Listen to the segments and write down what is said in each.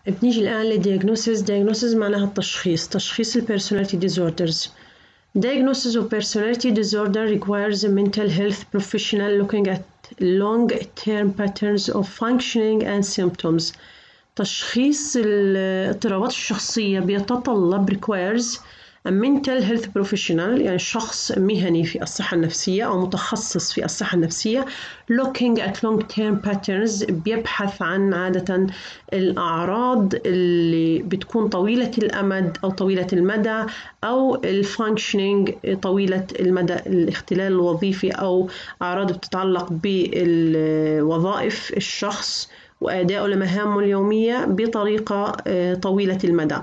بنيجي الآن للdiagnosis. diagnosis معناها التشخيص، تشخيص ال personality disorders. Diagnosis of personality disorder requires a mental health professional looking at long-term patterns of functioning and symptoms. تشخيص الاضطرابات الشخصية بيتطلب requires a mental health professional، يعني شخص مهني في الصحة النفسية أو متخصص في الصحة النفسية looking at long-term patterns، بيبحث عن عادة الأعراض اللي بتكون طويلة الأمد أو طويلة المدى، أو الفانكشنينج طويلة المدى، الاختلال الوظيفي أو أعراض بتتعلق بوظائف الشخص وأدائه لمهامه اليومية بطريقة طويلة المدى.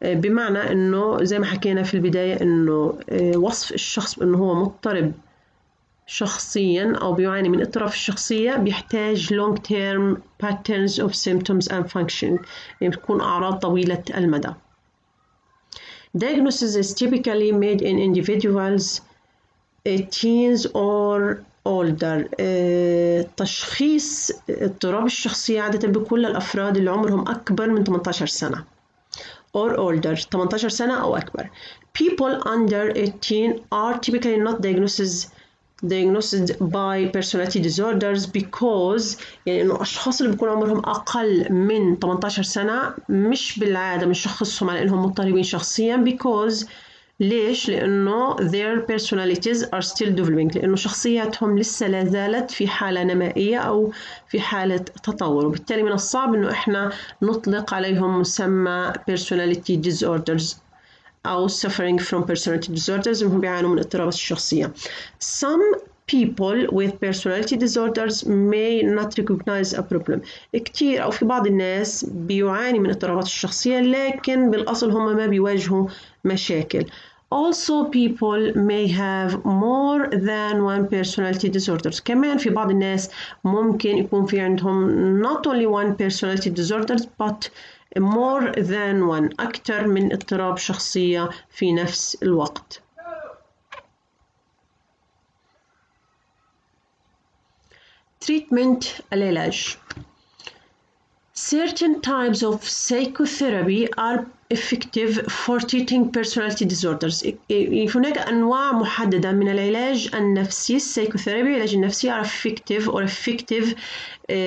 بمعنى أنه زي ما حكينا في البداية أنه وصف الشخص بأنه هو مضطرب شخصياً أو بيعاني من اضطراب الشخصية بيحتاج long term patterns of symptoms and function، يعني بتكون أعراض طويلة المدى. Diagnosis is typically made in individuals teens or older. تشخيص اضطراب الشخصية عادة بيكون للأفراد اللي عمرهم أكبر من 18 سنة or older، 18 سنة أو أكبر. People under 18 are typically not diagnosed by personality disorders because، يعني إنه أشخاص اللي بيكون عمرهم أقل من 18 سنة مش بالعادة بنشخصهم على إنهم مضطربين شخصياً because، ليش؟ لأنه their personalities are still developing، لأنه شخصياتهم لسه لا زالت في حالة نمائية أو في حالة تطور، وبالتالي من الصعب إنه إحنا نطلق عليهم مسمى personality disorders أو suffering from personality disorders، إنهم بيعانوا من اضطرابات الشخصية. Some people with personality disorders may not recognize a problem. كتير أو في بعض الناس بيعاني من اضطرابات الشخصية لكن بالأصل هم ما بيواجهوا مشاكل. Also people may have more than one personality disorders. كمان في بعض الناس ممكن يكون في عندهم not only one personality disorders but more than one، أكثر من اضطراب شخصية في نفس الوقت. Treatment العلاج. Certain types of psychotherapy are effective for treating personality disorders. هناك أنواع محددة من العلاج النفسي، السايكوثيرابي، العلاج النفسي are effective or effective،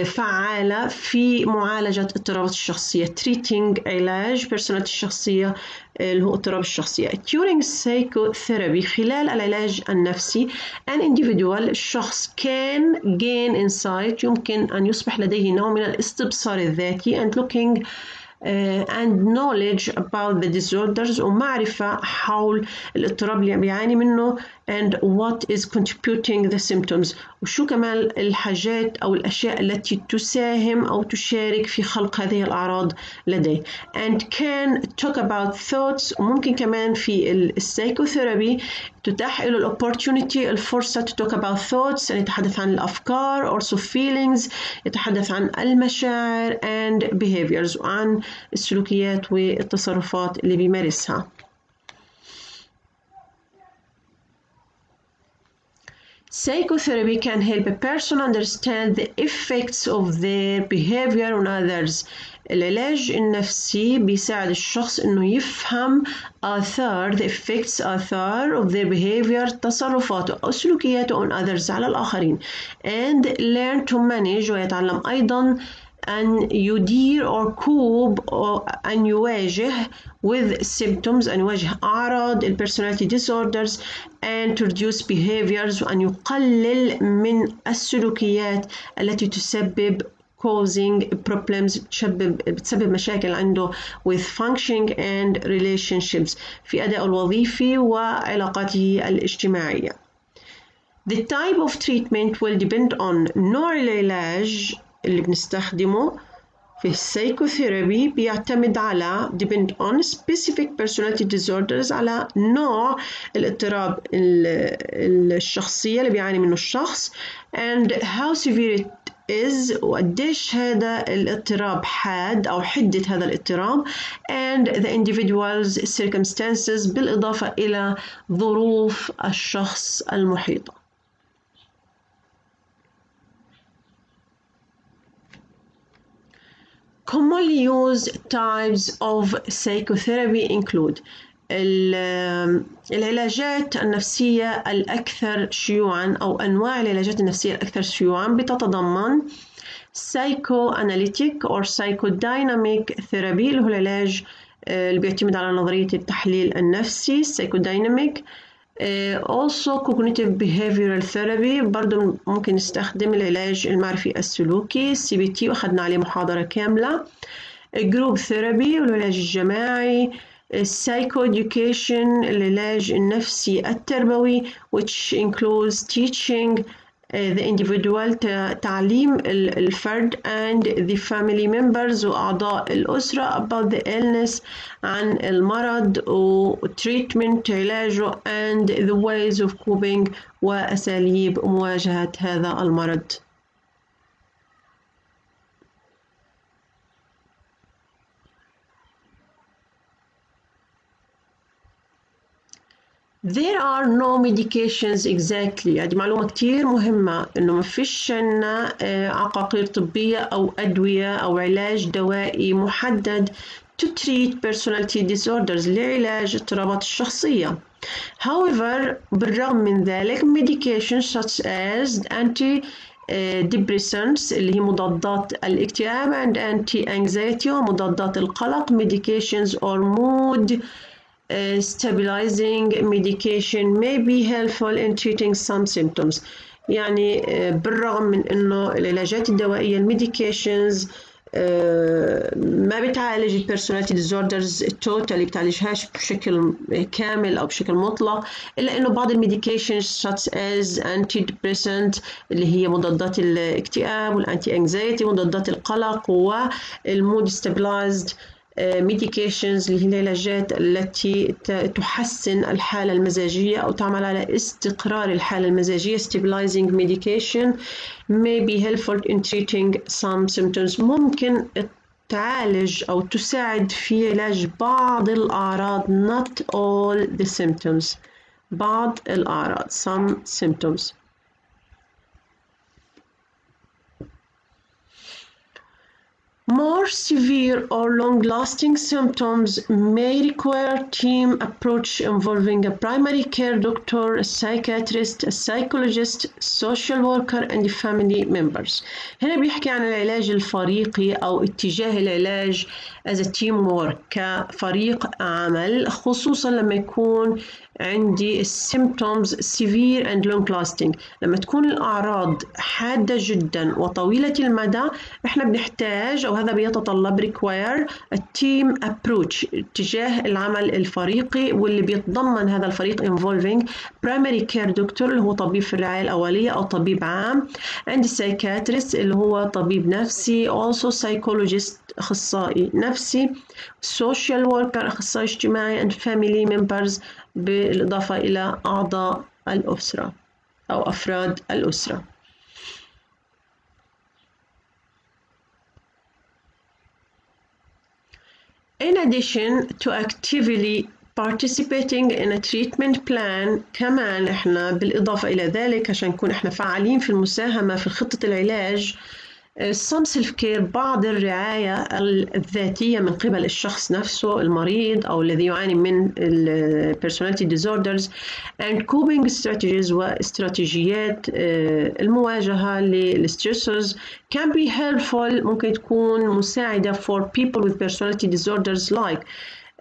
فعالة في معالجة اضطرابات الشخصية. treating علاج personality الشخصية اللي هو اضطراب الشخصية. during psychotherapy، خلال العلاج النفسي an individual، الشخص can gain insight، يمكن أن يصبح لديه نوع من الاستبصار الذاتي and looking and knowledge about the disorders، ومعرفة حول الاضطراب اللي بيعاني منه and what is contributing the symptoms، وشو كمان الحاجات أو الأشياء التي تساهم أو تشارك في خلق هذه الأعراض لديه. and can talk about thoughts، وممكن كمان في السايكوثيرابي تتاح له الأوبورتيونيتي، الفرصة to talk about thoughts، يعني يتحدث عن الأفكار also feelings، يتحدث عن المشاعر and behaviors، وعن السلوكيات والتصرفات اللي بيمارسها. Psychotherapy can help a person understand the effects of their behavior on others. العلاج النفسي بيساعد الشخص إنه يفهم آثار the effects آثار of their behavior، تصرفاته أو سلوكياته on others على الآخرين and learn to manage، ويتعلم أيضاً أن يدير or cope أو أن يواجه with symptoms، أن يواجه أعراض ال personality disorders and to reduce behaviors، وأن يقلل من السلوكيات التي تسبب causing problems، بتسبب مشاكل عنده with functioning and relationships، في أدائه الوظيفي وعلاقاته الاجتماعية. The type of treatment will depend on نوع العلاج اللي بنستخدمه في السايكوثيرابي، بيعتمد على depend on specific personality disorders، على نوع الاضطراب الشخصية اللي بيعاني منه الشخص and how severe it is، وقديش هذا الاضطراب حاد أو حدة هذا الاضطراب and the individual's circumstances، بالإضافة إلى ظروف الشخص المحيطة. Commonly used types of psychotherapy include العلاجات النفسية الأكثر شيوعاً أو أنواع العلاجات النفسية الأكثر شيوعاً بتتضمن psychoanalytic or psychodynamic therapy اللي هو العلاج اللي بيعتمد على نظرية التحليل النفسي psychodynamic. Also cognitive behavioral therapy برضو ممكن نستخدم العلاج المعرفي السلوكي CBT وأخذنا عليه محاضرة كاملة. group therapy والعلاج الجماعي. psychoeducation العلاج النفسي التربوي which includes teaching the individual تعليم الفرد and the family members وأعضاء الأسرة about the illness عن المرض و treatment علاجه and the ways of coping وأساليب مواجهة هذا المرض. There are no medications exactly. هذه معلومة كتير مهمة إنه ما فيش عنا عقاقير طبية أو أدوية أو علاج دوائي محدد to treat personality disorders لعلاج اضطرابات الشخصية. However, بالرغم من ذلك medications such as antidepressants اللي هي مضادات الاكتئاب and anti-anxiety ومضادات القلق medications or mood stabilizing medication may be helpful in treating some symptoms. يعني بالرغم من انه العلاجات الدوائية الميديكيشنز ما بتعالج البيرسوناليتي ديزوردرز التوتالي بتعالجهاش بشكل كامل او بشكل مطلق الا انه بعض الميديكيشنز such as antidepressant اللي هي مضادات الاكتئاب والانتي انكزايتي مضادات القلق والمود stabilized medications اللي هي العلاجات التي تحسن الحالة المزاجية أو تعمل على استقرار الحالة المزاجية stabilizing medication may be helpful in treating some symptoms ممكن تعالج أو تساعد في علاج بعض الأعراض not all the symptoms بعض الأعراض some symptoms. More severe or long-lasting symptoms may require team approach involving a primary care doctor, a psychiatrist, a psychologist, social worker and family members. هنا بيحكي عن العلاج الفريقي أو اتجاه العلاج as a teamwork كفريق عمل خصوصا لما يكون عندي symptoms severe and long lasting لما تكون الأعراض حادة جدا وطويلة المدى احنا بنحتاج أو هذا بيتطلب require a team approach اتجاه العمل الفريقي واللي بيتضمن هذا الفريق involving primary care doctor اللي هو طبيب في الرعاية الأولية أو طبيب عام and psychiatrist اللي هو طبيب نفسي also psychologist أخصائي نفسي social worker أخصائي اجتماعي and family members بالإضافة إلى أعضاء الأسرة أو أفراد الأسرة. In addition to actively participating in a treatment plan كمان إحنا بالإضافة إلى ذلك عشان نكون إحنا فعالين في المساهمة في خطة العلاج some self-care بعض الرعاية الذاتية من قبل الشخص نفسه المريض أو الذي يعاني من personality disorders and coping strategies واستراتيجيات المواجهة للstressors can be helpful ممكن تكون مساعدة for people with personality disorders like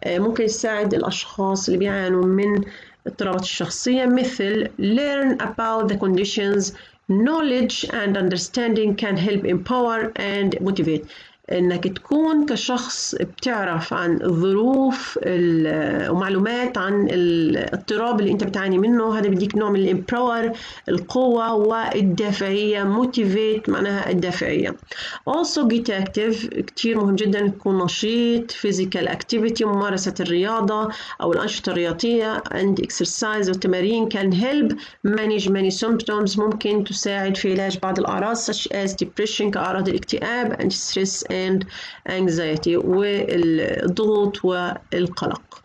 ممكن يساعد الأشخاص اللي بيعانوا من اضطرابات الشخصية مثل learn about the conditions knowledge and understanding can help empower and motivate انك تكون كشخص بتعرف عن الظروف ومعلومات عن الاضطراب اللي انت بتعاني منه هذا بيديك نوع من الامباور القوة والدافعية motivate معناها الدافعية also get active كتير مهم جدا تكون نشيط physical activity ممارسة الرياضة أو الأنشطة الرياضية and exercise والتمارين can help manage many symptoms ممكن تساعد في علاج بعض الأعراض such as depression كأعراض الاكتئاب and stress and anxiety والضغوط والقلق.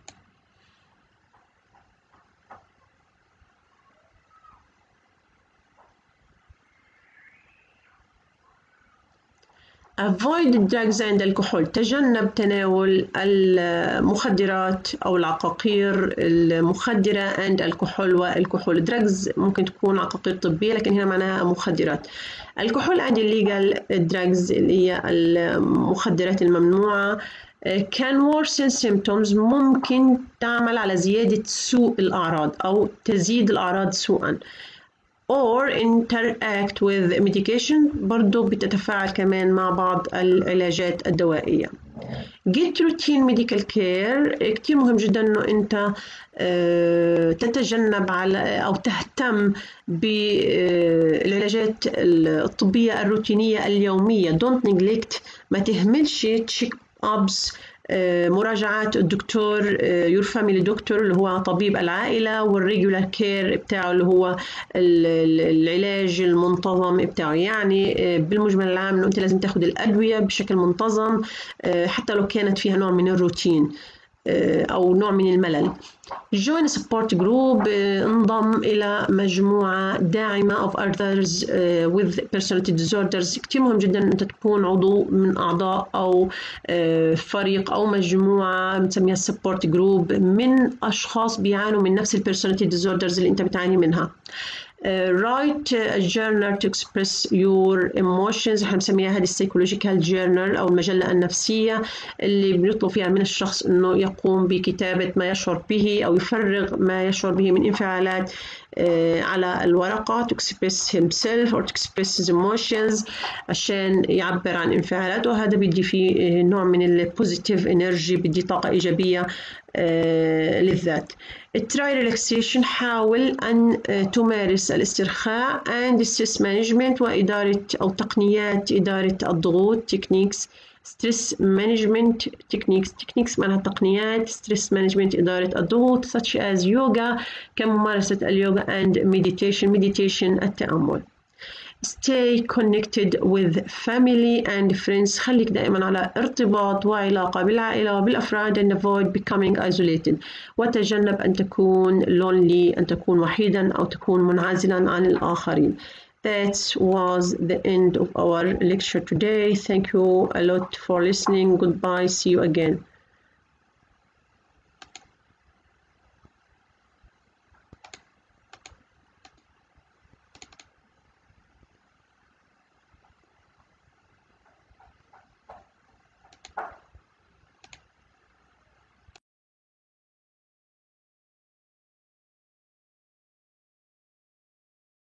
avoid drugs and alcohol. تجنب تناول المخدرات أو العقاقير المخدرة and alcohol والكحول. drugs ممكن تكون عقاقير طبية لكن هنا معناها مخدرات. الكحول and illegal drugs اللي هي المخدرات الممنوعة can worsen symptoms ممكن تعمل على زيادة سوء الأعراض أو تزيد الأعراض سوءا. or interact with medication برضو بتتفاعل كمان مع بعض العلاجات الدوائية. get routine medical care كتير مهم جدا انه انت تتجنب على او تهتم بالعلاجات الطبية الروتينية اليومية. don't neglect ما تهملش check ups مراجعات الدكتور your family doctor اللي هو طبيب العائلة والريجولار كير بتاعه اللي هو العلاج المنتظم بتاعه. يعني بالمجمل العام انه انت لازم تاخد الأدوية بشكل منتظم حتى لو كانت فيها نوع من الروتين أو نوع من الملل. join a support group انضم إلى مجموعة داعمة of others with personality disorders. كتير مهم جدا أن أنت تكون عضو من أعضاء أو فريق أو مجموعة بنسميها support group من أشخاص بيعانوا من نفس personality disorders اللي أنت بتعاني منها. write a journal to express your emotions. احنا بنسميها هذه psychological journal أو المجلة النفسية اللي بنطلب فيها من الشخص إنه يقوم بكتابة ما يشعر به أو يفرغ ما يشعر به من انفعالات على الورقة to express himself or to express his emotions عشان يعبر عن انفعالاته. وهذا بيدي فيه نوع من ال positive energy بيدي طاقة إيجابية للذات. try relaxation حاول أن تمارس الاسترخاء and stress management وإدارة أو تقنيات إدارة الضغوط techniques. stress management techniques معناها تقنيات stress management إدارة الضغوط such as yoga كممارسة اليوغا and meditation التأمل. stay connected with family and friends. خليك دائما على ارتباط وعلاقة بالعائلة وبالأفراد and avoid becoming isolated. وتجنب أن تكون lonely أن تكون وحيدا أو تكون منعزلا عن الآخرين. That was the end of our lecture today. Thank you a lot for listening. Goodbye. See you again.